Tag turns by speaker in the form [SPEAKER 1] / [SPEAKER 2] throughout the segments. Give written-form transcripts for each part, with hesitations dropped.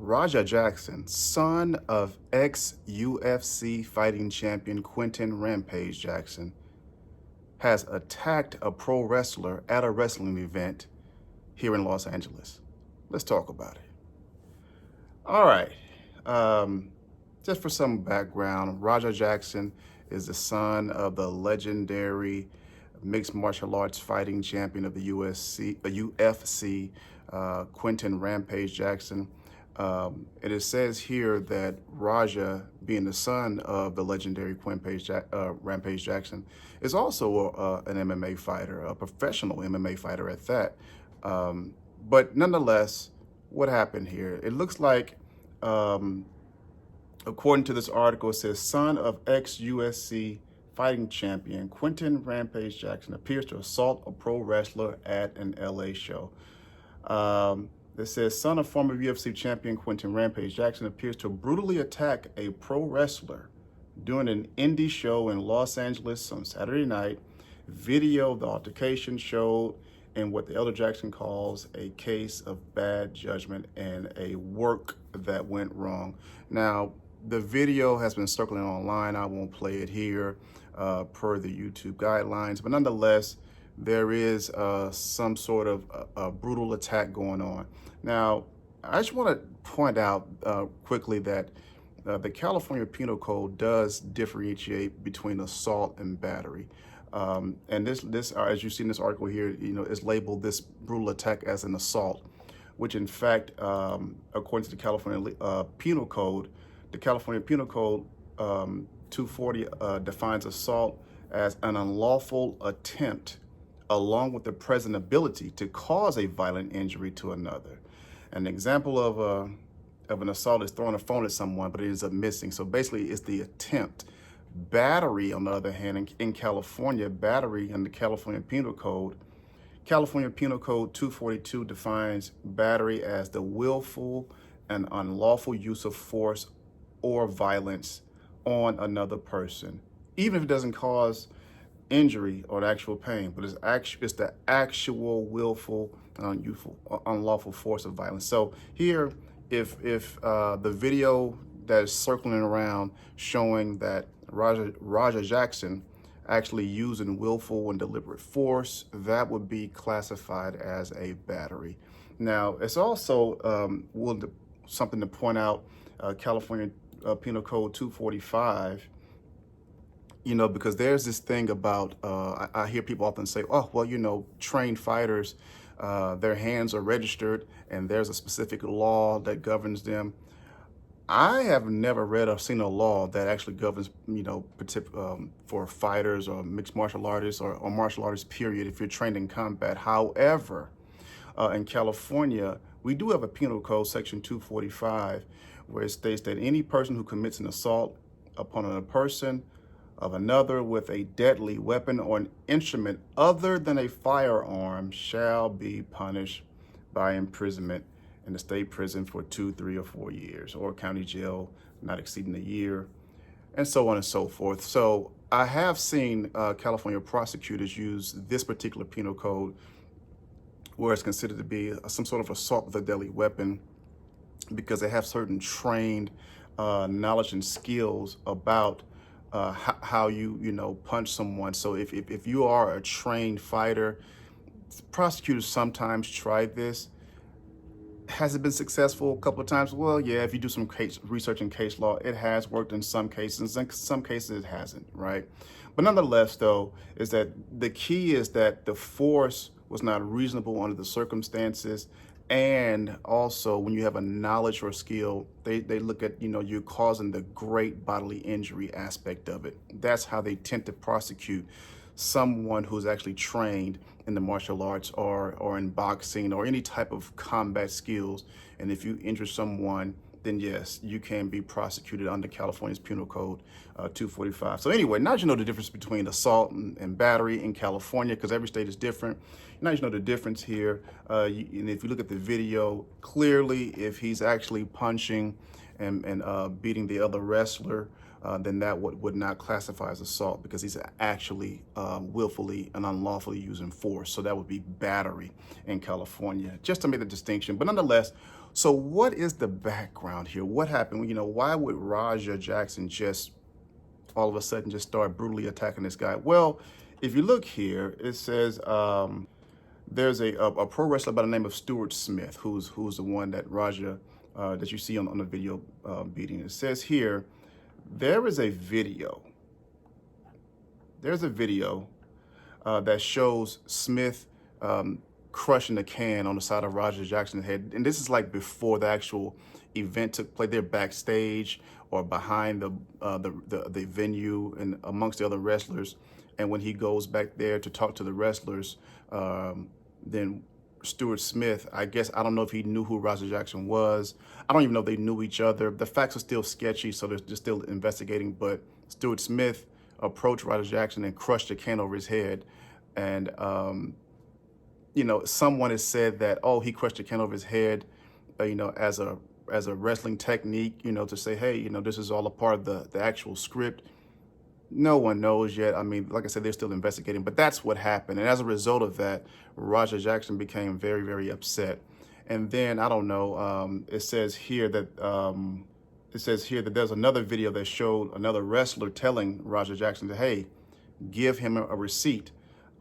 [SPEAKER 1] Rampage Jackson, son of ex-UFC fighting champion QUINTON Rampage Jackson, has attacked a pro wrestler at a wrestling event here in Los Angeles. Let's talk about it. All right. Just for some background, Rampage Jackson is the son of the legendary mixed martial arts fighting champion of the UFC, QUINTON Rampage Jackson. And it says here that Raja, being the son of the legendary Rampage Jackson, is also an MMA fighter, a professional MMA fighter at that. But nonetheless, what happened here? It looks like, according to this article, it says son of ex-UFC fighting champion QUINTON Rampage Jackson appears to assault a pro wrestler at an LA show. It says son of former UFC champion QUINTON Rampage Jackson appears to brutally attack a pro wrestler during an indie show in Los Angeles on Saturday night. Video of the altercation showed in what the elder Jackson calls a case of bad judgment and a work that went wrong. Now, the video has been circling online. I won't play it here per the YouTube guidelines, but nonetheless, there is some sort of a brutal attack going on. Now, I just want to point out quickly that the California Penal Code does differentiate between assault and battery. And this, as you see in this article here, is labeled this brutal attack as an assault, which in fact, according to the California Penal Code, the California Penal Code 240 defines assault as an unlawful attempt, along with the present ability to cause a violent injury to another. An example of an assault is throwing a phone at someone, but it ends up missing. So basically, it's the attempt. Battery, on the other hand, in California, battery in the California Penal Code 242 defines battery as the willful and unlawful use of force or violence on another person, even if it doesn't cause injury or actual pain, but it's the actual willful and unlawful force of violence. So here, if the video that is circling around showing that Rampage Jackson actually using willful and deliberate force, that would be classified as a battery. Now, it's also something to point out, California Penal Code 245, because there's this thing about, I hear people often say, oh, well, trained fighters, their hands are registered and there's a specific law that governs them. I have never read or seen a law that actually governs, for fighters or mixed martial artists or martial artists, period, if you're trained in combat. However, in California, we do have a penal code, section 245, where it states that any person who commits an assault upon a person of another with a deadly weapon or an instrument other than a firearm shall be punished by imprisonment in the state prison for 2, 3, or 4 years, or county jail not exceeding a year, and so on and so forth. So I have seen California prosecutors use this particular penal code where it's considered to be some sort of assault with a deadly weapon, because they have certain trained knowledge and skills about how you punch someone. So if you are a trained fighter, prosecutors sometimes try this. Has it been successful a couple of times? Well, yeah, if you do some research in case law, it has worked in some cases, and some cases it hasn't, right? But nonetheless, though, is that the key is that the force was not reasonable under the circumstances. And also, when you have a knowledge or skill, they look at, you're causing the great bodily injury aspect of it. That's how they tend to prosecute someone who's actually trained in the martial arts or in boxing or any type of combat skills. And if you injure someone, then yes, you can be prosecuted under California's Penal Code 245. So anyway, now you know the difference between assault and battery in California, because every state is different. Now you know the difference here. And if you look at the video, clearly if he's actually punching and beating the other wrestler, then that would not classify as assault, because he's actually willfully and unlawfully using force. So that would be battery in California, just to make the distinction. But nonetheless, So what is the background here? What happened? You know, why would Raja Jackson just all of a sudden just start brutally attacking this guy? Well, if you look here, it says there's a pro wrestler by the name of Stuart Smith, who's the one that Raja that you see on the video beating. It says here, there is a video. There's a video that shows Smith crushing the can on the side of Raja Jackson's head. And this is like before the actual event took place. They're backstage or behind the venue and amongst the other wrestlers. And when he goes back there to talk to the wrestlers, then Stuart Smith, I guess, I don't know if he knew who Raja Jackson was. I don't even know if they knew each other. The facts are still sketchy, so they're still investigating. But Stuart Smith approached Raja Jackson and crushed a can over his head. And, you know, someone has said that, oh, he crushed a can over his head, you know, as a wrestling technique, you know, to say, hey, you know, this is all a part of the actual script. No one knows yet. I mean, like I said, they're still investigating, but that's what happened. And as a result of that, Raja Jackson became very, very upset. And then, I don't know, it says here that there's another video that showed another wrestler telling Raja Jackson that, hey, give him a receipt.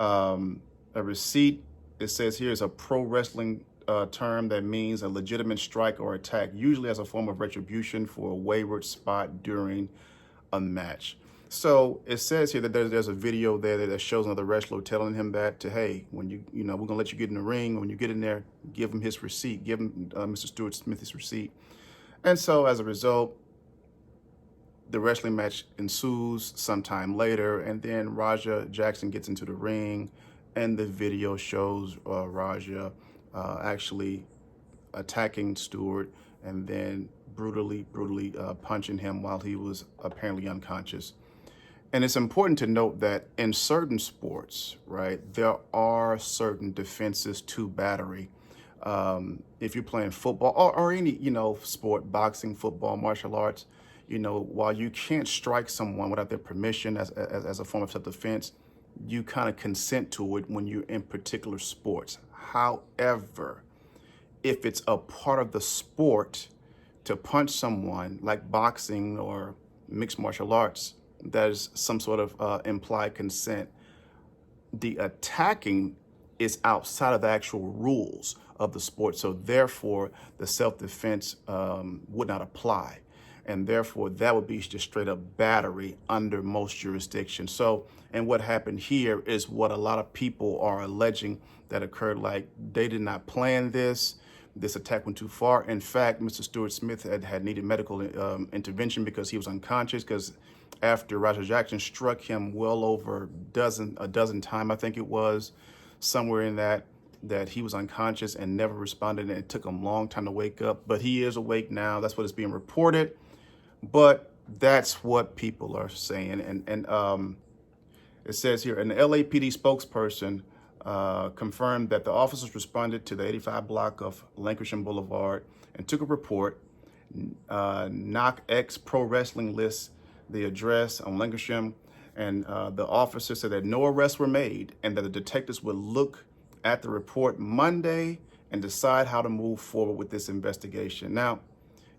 [SPEAKER 1] A receipt, it says here, is a pro wrestling term that means a legitimate strike or attack, usually as a form of retribution for a wayward spot during a match. So it says here that there's a video there that shows another wrestler telling him that to, hey, when you know, we're gonna let you get in the ring. When you get in there, give him his receipt, give him Mr. Stuart Smith his receipt. And so as a result, the wrestling match ensues sometime later, and then Raja Jackson gets into the ring, and the video shows Raja actually attacking Stuart and then brutally punching him while he was apparently unconscious. And it's important to note that in certain sports, right, there are certain defenses to battery. If you're playing football or any, you know, sport, boxing, football, martial arts, you know, while you can't strike someone without their permission as a form of self-defense, you kind of consent to it when you're in particular sports. However, if it's a part of the sport to punch someone like boxing or mixed martial arts, there's some sort of implied consent. The attacking is outside of the actual rules of the sport, so therefore the self-defense would not apply, and therefore that would be just straight up battery under most jurisdictions. So, and what happened here is what a lot of people are alleging that occurred. Like, they did not plan this. This attack went too far. In fact, Mr. Stuart Smith had needed medical intervention because he was unconscious, because after Raja Jackson struck him well over a dozen times, I think it was, somewhere in that he was unconscious and never responded, and it took him a long time to wake up. But he is awake now. That's what is being reported. But that's what people are saying. And it says here, an LAPD spokesperson confirmed that the officers responded to the 85 block of Lankershim Boulevard and took a report. KnokX Pro Wrestling lists the address on Lankershim, and the officer said that no arrests were made and that the detectives would look at the report Monday and decide how to move forward with this investigation. Now,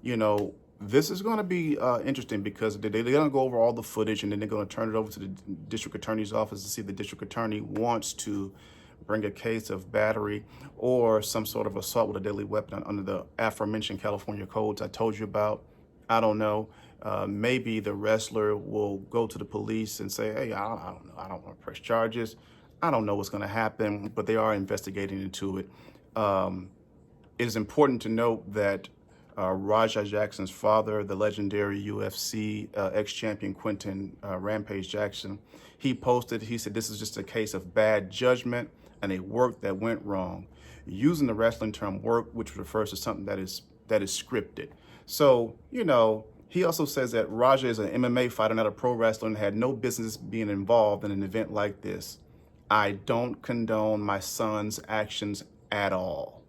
[SPEAKER 1] you know, this is going to be interesting because they're going to go over all the footage, and then they're going to turn it over to the district attorney's office to see if the district attorney wants to bring a case of battery or some sort of assault with a deadly weapon under the aforementioned California codes I told you about. I don't know. Maybe the wrestler will go to the police and say, hey, I don't know. I don't want to press charges. I don't know what's going to happen, but they are investigating into it. It is important to note that Raja Jackson's father, the legendary UFC ex-champion QUINTON Rampage Jackson, he said, this is just a case of bad judgment and a work that went wrong, using the wrestling term work, which refers to something that is scripted. So, you know, he also says that Raja is an MMA fighter, not a pro wrestler, and had no business being involved in an event like this. I don't condone my son's actions at all.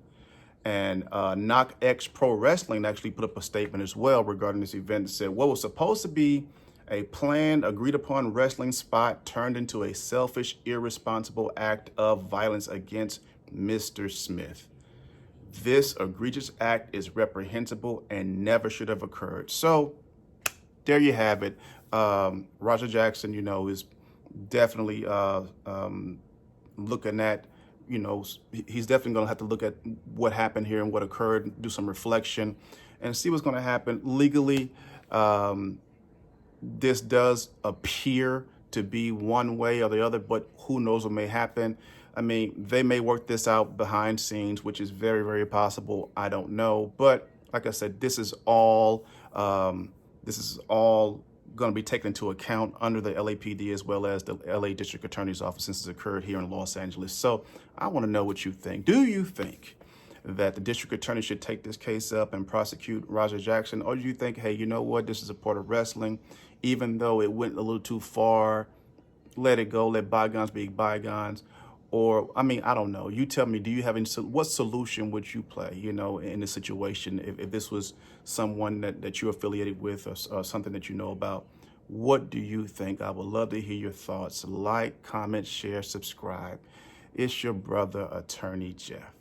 [SPEAKER 1] And KnokX Pro Wrestling actually put up a statement as well regarding this event that said what was supposed to be a planned, agreed upon wrestling spot turned into a selfish, irresponsible act of violence against Mr. Smith. This egregious act is reprehensible and never should have occurred. So there you have it. Roger Jackson, you know, is definitely looking at, you know, he's definitely going to have to look at what happened here and what occurred, do some reflection, and see what's going to happen legally. This does appear to be one way or the other, but who knows what may happen. I mean, they may work this out behind scenes, which is very, very possible. I don't know. But like I said, this is all going to be taken into account under the LAPD as well as the LA District Attorney's Office, since it's occurred here in Los Angeles. So I want to know what you think. Do you think that the district attorney should take this case up and prosecute Roger Jackson? Or do you think, hey, you know what, this is a part of wrestling, even though it went a little too far, let it go, let bygones be bygones? Or, I mean, I don't know. You tell me, do you have any, what solution would you play, you know, in this situation? If this was someone that you're affiliated with, or something that you know about, what do you think? I would love to hear your thoughts. Like, comment, share, subscribe. It's your brother, Attorney Jeff.